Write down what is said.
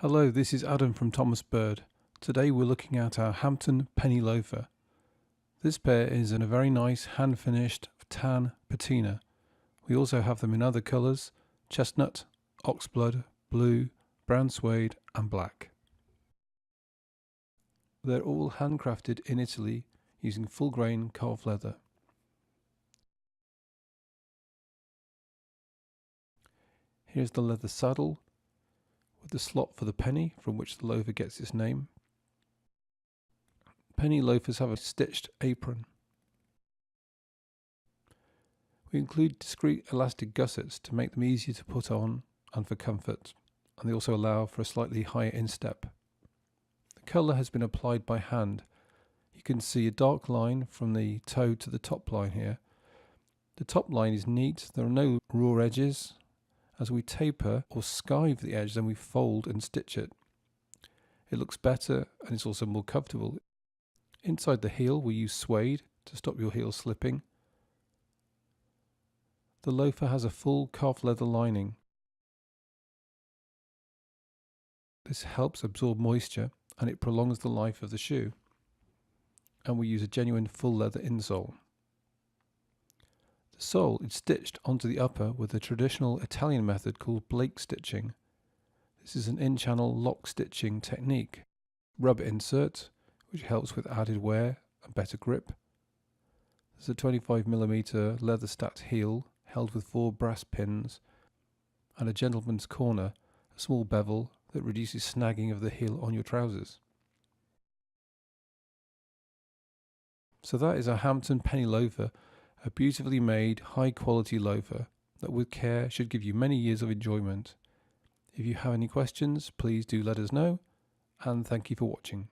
Hello, this is Adam from Thomas Bird. Today we're looking at our Hampton Penny Loafer. This pair is in a very nice hand-finished tan patina. We also have them in other colours: chestnut, oxblood, blue, brown suede and black. They're all handcrafted in Italy using full-grain calf leather. Here's the leather saddle with the slot for the penny from which the loafer gets its name. Penny loafers have a stitched apron. We include discreet elastic gussets to make them easier to put on and for comfort, and they also allow for a slightly higher instep. The colour has been applied by hand. You can see a dark line from the toe to the top line here. The top line is neat, there are no raw edges. As we taper or skive the edge, then we fold and stitch it. It looks better and it's also more comfortable. Inside the heel we use suede to stop your heel slipping. The loafer has a full calf leather lining. This helps absorb moisture and it prolongs the life of the shoe. And we use a genuine full leather insole. The sole is stitched onto the upper with a traditional Italian method called Blake stitching. This is an in-channel lock stitching technique. Rubber insert, which helps with added wear and better grip. There's a 25mm leather stacked heel held with 4 brass pins, and a gentleman's corner, a small bevel that reduces snagging of the heel on your trousers. So that is a Hampton Penny Loafer, a beautifully made, high quality loafer that with care should give you many years of enjoyment. If you have any questions, please do let us know, and thank you for watching.